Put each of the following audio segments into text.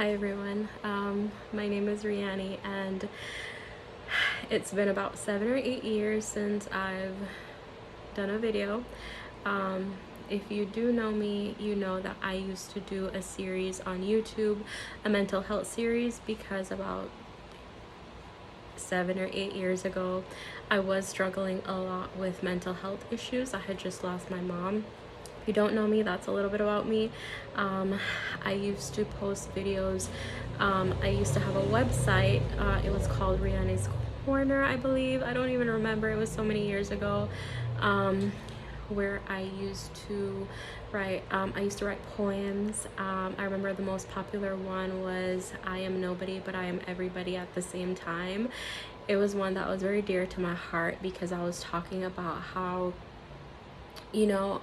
Hi everyone, my name is Rihanni, and it's been about 7 or 8 years since I've done a video. If you do know me, you know that I used to do a series on YouTube, a mental health series, because about 7 or 8 years ago I was struggling a lot with mental health issues. I had just lost my mom. If you don't know me, that's a little bit about me. I used to post videos. I used to have a website. It was called Rihanna's Corner, I believe. I don't even remember. It was so many years ago. Where I used to write. I used to write poems. I remember the most popular one was "I am nobody, but I am everybody at the same time." It was one that was very dear to my heart because I was talking about how, you know,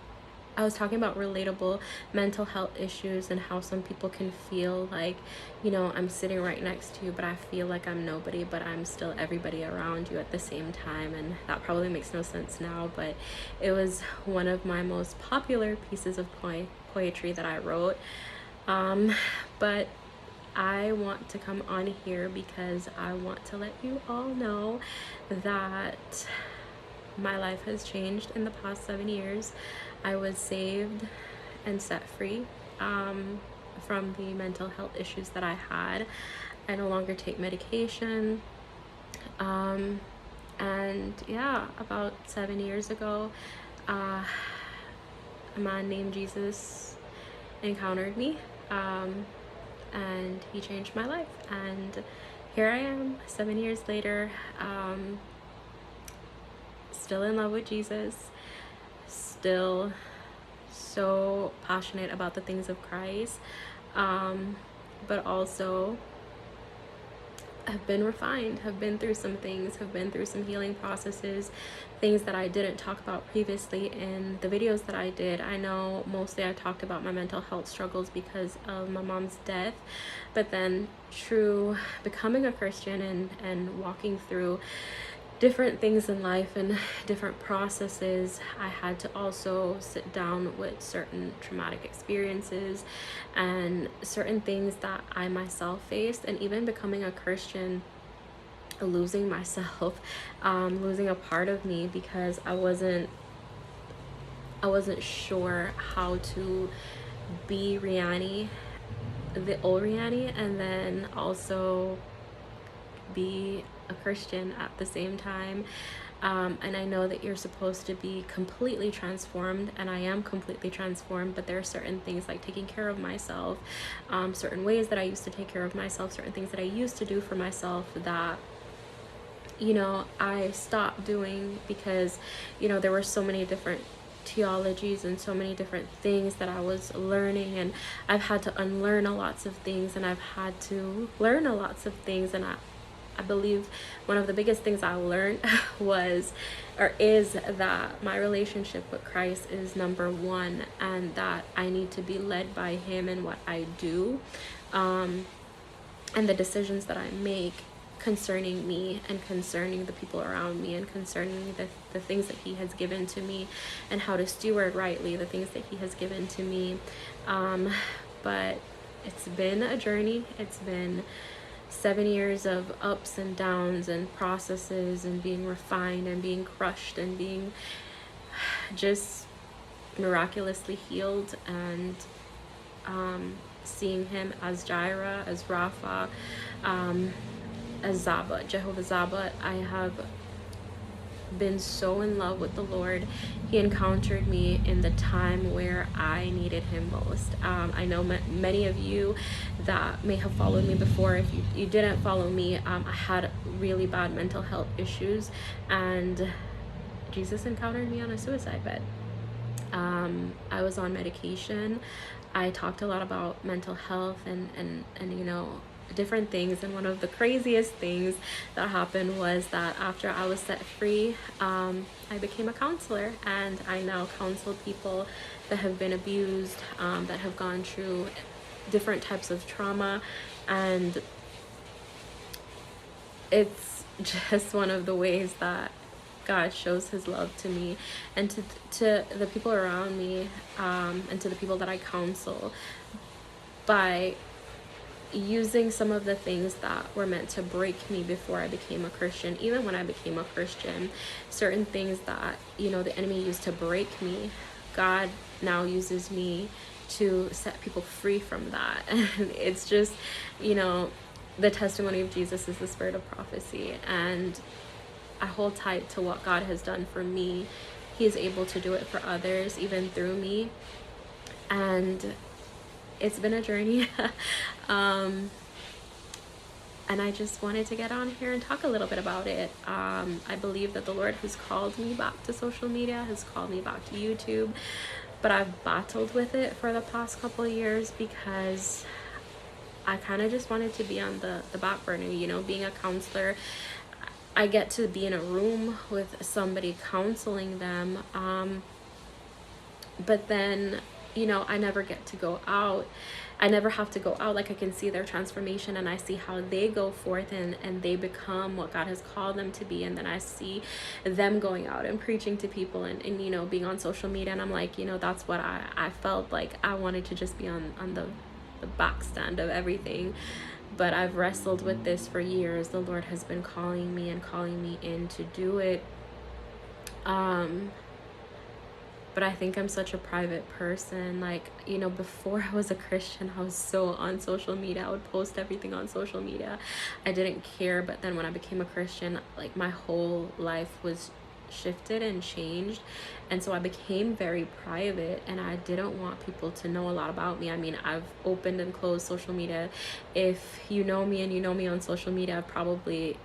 I was talking about relatable mental health issues and how some people can feel like, I'm sitting right next to you, but I feel like I'm nobody, but I'm still everybody around you at the same time. And that probably makes no sense now, but it was one of my most popular pieces of poetry that I wrote. But I want to come on here because I want to let you all know that my life has changed in the past 7 years. I was saved and set free from the mental health issues that I had. I no longer take medication. And yeah, about 7 years ago, a man named Jesus encountered me, and he changed my life. And here I am, 7 years later, still in love with Jesus, still so passionate about the things of Christ, but also have been refined, have been through some things, have been through some healing processes, things that I didn't talk about previously in the videos that I did. I know mostly I talked about my mental health struggles because of my mom's death, but then through becoming a Christian and walking through different things in life and different processes, I had to also sit down with certain traumatic experiences and certain things that I myself faced. And even becoming a Christian, losing myself, losing a part of me because I wasn't sure how to be Rihanni, the old Rihanni, and then also be a Christian at the same time. And I know that you're supposed to be completely transformed, and I am completely transformed, but there are certain things like taking care of myself, certain ways that I used to take care of myself, certain things that I used to do for myself that I stopped doing because there were so many different theologies and so many different things that I was learning, and I've had to unlearn a lots of things, and I've had to learn a lots of things. And I believe one of the biggest things I learned is that my relationship with Christ is number one, and that I need to be led by him in what I do, and the decisions that I make concerning me and concerning the people around me and concerning the things that he has given to me, and how to steward rightly the things that he has given to me. But it's been a journey. It's been 7 years of ups and downs and processes and being refined and being crushed and being just miraculously healed, and seeing him as Jireh, as Rapha, as Zabba, Jehovah Zabba. I have been so in love with the Lord. He encountered me in the time where I needed him most. I know many of you that may have followed me before. If you didn't follow me, I had really bad mental health issues, and Jesus encountered me on a suicide bed. I was on medication. I talked a lot about mental health and different things, and one of the craziest things that happened was that after I was set free, I became a counselor, and I now counsel people that have been abused, that have gone through different types of trauma, and it's just one of the ways that God shows his love to me and to the people around me, and to the people that I counsel, by using some of the things that were meant to break me before I became a Christian, even when I became a Christian, certain things that, the enemy used to break me, God now uses me to set people free from that. And it's just, the testimony of Jesus is the spirit of prophecy. And I hold tight to what God has done for me. He is able to do it for others, even through me. And it's been a journey. And I just wanted to get on here and talk a little bit about it. I believe that the Lord has called me back to social media, has called me back to YouTube, but I've battled with it for the past couple of years because I kind of just wanted to be on the back burner. Being a counselor, I get to be in a room with somebody counseling them, but then I never get to go out. I never have to go out. Like, I can see their transformation, and I see how they go forth and they become what God has called them to be. And then I see them going out and preaching to people and being on social media. And I'm like, that's what I felt like. I wanted to just be on the back stand of everything. But I've wrestled with this for years. The Lord has been calling me in to do it. But I think I'm such a private person. Like, before I was a Christian, I was so on social media. I would post everything on social media. I didn't care. But then when I became a Christian, like, my whole life was shifted and changed. And so I became very private, and I didn't want people to know a lot about me. I mean, I've opened and closed social media. If you know me and you know me on social media,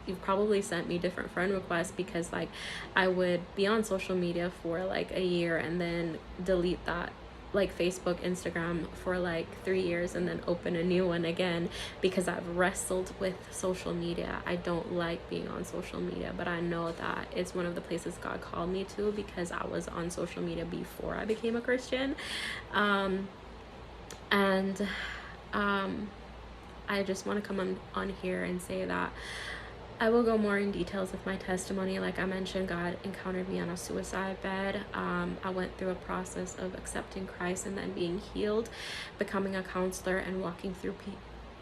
you've probably sent me different friend requests, because like I would be on social media for like a year and then delete that, like Facebook, Instagram, for like 3 years, and then open a new one again, because I've wrestled with social media. I don't like being on social media, but I know that it's one of the places God called me to, because I was on social media before I became a Christian. I just want to come on here and say that I will go more in details with my testimony. Like I mentioned, God encountered me on a suicide bed. I went through a process of accepting Christ and then being healed, becoming a counselor, and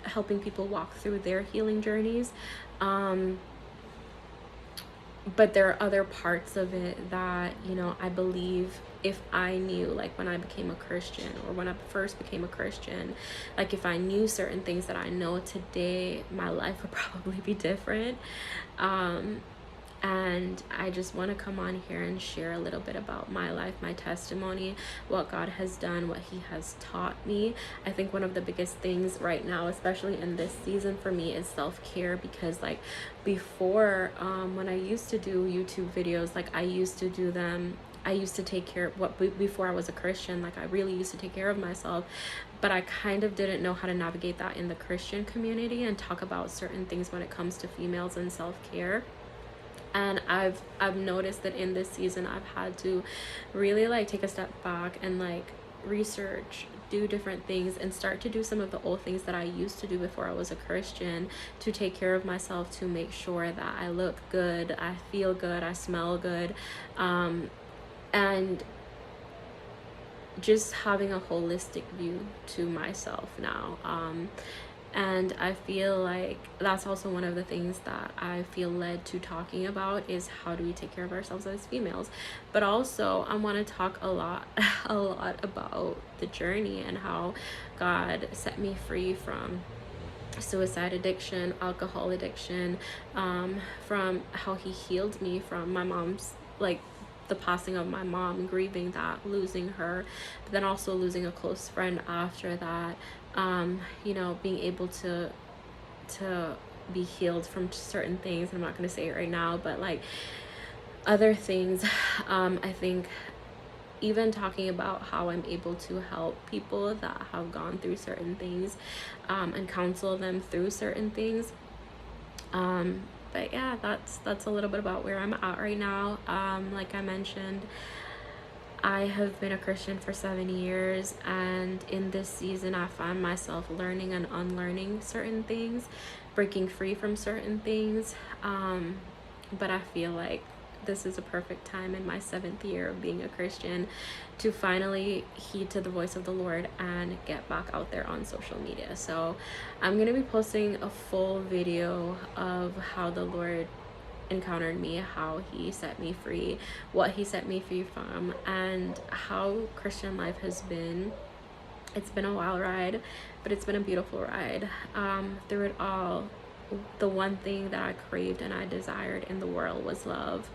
helping people walk through their healing journeys. But there are other parts of it that, I believe if I knew, like when I became a Christian, or when I first became a Christian, like if I knew certain things that I know today, my life would probably be different. And I just want to come on here and share a little bit about my life, my testimony, what God has done, what He has taught me. I think one of the biggest things right now, especially in this season for me, is self-care. Because like before, when I used to do YouTube videos, like I used to take care of before I was a Christian, like I really used to take care of myself, but I kind of didn't know how to navigate that in the Christian community and talk about certain things when it comes to females and self-care. And I've noticed that in this season I've had to really like take a step back and like research, do different things, and start to do some of the old things that I used to do before I was a Christian, to take care of myself, to make sure that I look good, I feel good, I smell good, and just having a holistic view to myself now. And I feel like that's also one of the things that I feel led to talking about, is how do we take care of ourselves as females. But also I want to talk a lot about the journey and how God set me free from suicide addiction, alcohol addiction, from how He healed me from my mom's, like the passing of my mom, grieving that, losing her, but then also losing a close friend after that. Being able to be healed from certain things. I'm not going to say it right now, but like other things. I think even talking about how I'm able to help people that have gone through certain things, and counsel them through certain things. But yeah, that's a little bit about where I'm at right now. Like I mentioned, I have been a Christian for 7 years, and in this season I find myself learning and unlearning certain things, breaking free from certain things. But I feel like this is a perfect time in my 7th year of being a Christian to finally heed to the voice of the Lord and get back out there on social media. So I'm going to be posting a full video of how the Lord encountered me, how he set me free, what he set me free from, and how Christian life has been. It's been a wild ride, but it's been a beautiful ride. Through it all, the one thing that I craved and I desired in the world was love.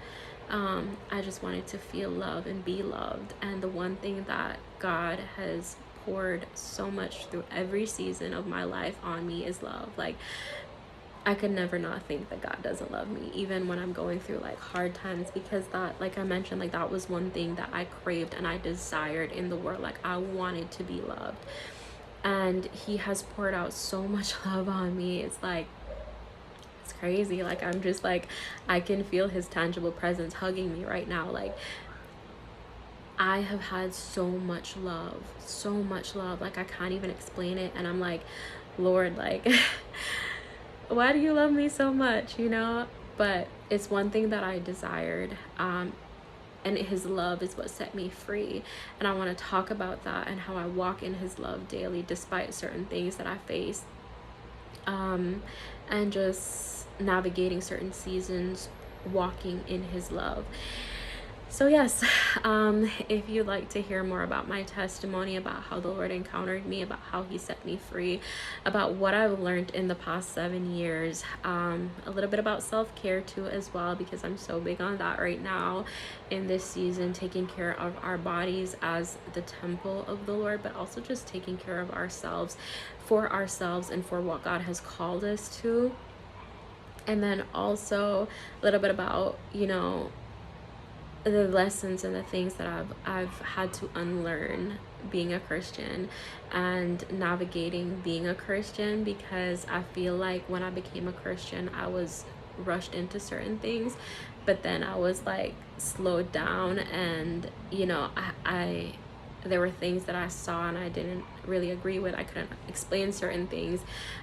I just wanted to feel love and be loved. And the one thing that God has poured so much through every season of my life on me is love. Like, I could never not think that God doesn't love me, even when I'm going through like hard times, because that, like I mentioned, like that was one thing that I craved and I desired in the world. Like, I wanted to be loved, and he has poured out so much love on me. It's like, it's crazy. Like, I'm just like, I can feel his tangible presence hugging me right now. Like, I have had so much love, so much love. Like, I can't even explain it. And I'm like, Lord, like, why do you love me so much, you know? But it's one thing that I desired, and his love is what set me free. And I want to talk about that and how I walk in his love daily despite certain things that I face, and just navigating certain seasons, walking in his love. So yes, if you'd like to hear more about my testimony, about how the Lord encountered me, about how he set me free, about what I've learned in the past 7 years, a little bit about self-care too as well, because I'm so big on that right now in this season, taking care of our bodies as the temple of the Lord, but also just taking care of ourselves, for ourselves and for what God has called us to. And then also a little bit about, you know, the lessons and the things that I've had to unlearn being a Christian and navigating being a Christian, because I feel like when I became a Christian, I was rushed into certain things, but then I was like slowed down, and you know, I there were things that I saw and I didn't really agree with. I couldn't explain certain things,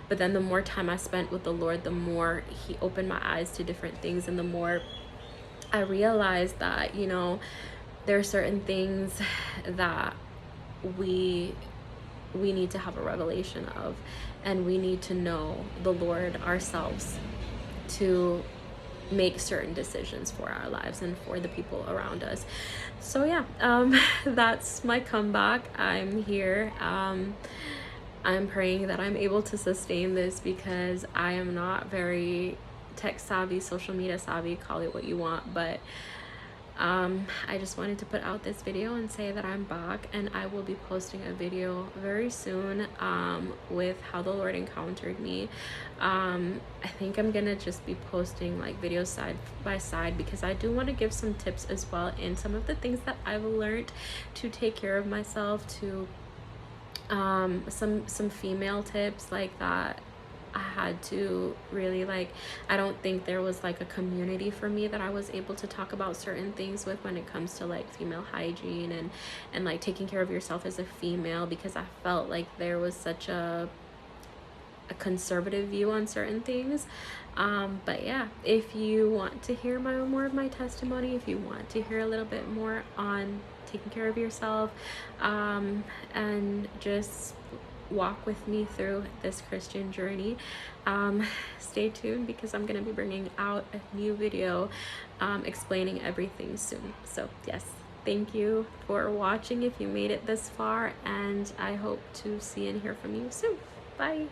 but then the more time I spent with the Lord, the more he opened my eyes to different things, and the more I realized that, you know, there are certain things that we need to have a revelation of, and we need to know the Lord ourselves to make certain decisions for our lives and for the people around us. So yeah, that's my comeback. I'm here. I'm praying that I'm able to sustain this, because I am not very tech savvy, social media savvy, call it what you want, but I just wanted to put out this video and say that I'm back, and I will be posting a video very soon with how the Lord encountered me. I think I'm gonna just be posting like videos side by side, because I do want to give some tips as well, and some of the things that I've learned to take care of myself, to some female tips like that I had to really, like, I don't think there was like a community for me that I was able to talk about certain things with when it comes to like female hygiene and like taking care of yourself as a female, because I felt like there was such a conservative view on certain things. But yeah, if you want to hear more of my testimony, if you want to hear a little bit more on taking care of yourself, and just walk with me through this Christian journey, stay tuned, because I'm going to be bringing out a new video explaining everything soon. So yes, thank you for watching if you made it this far, and I hope to see and hear from you soon. Bye.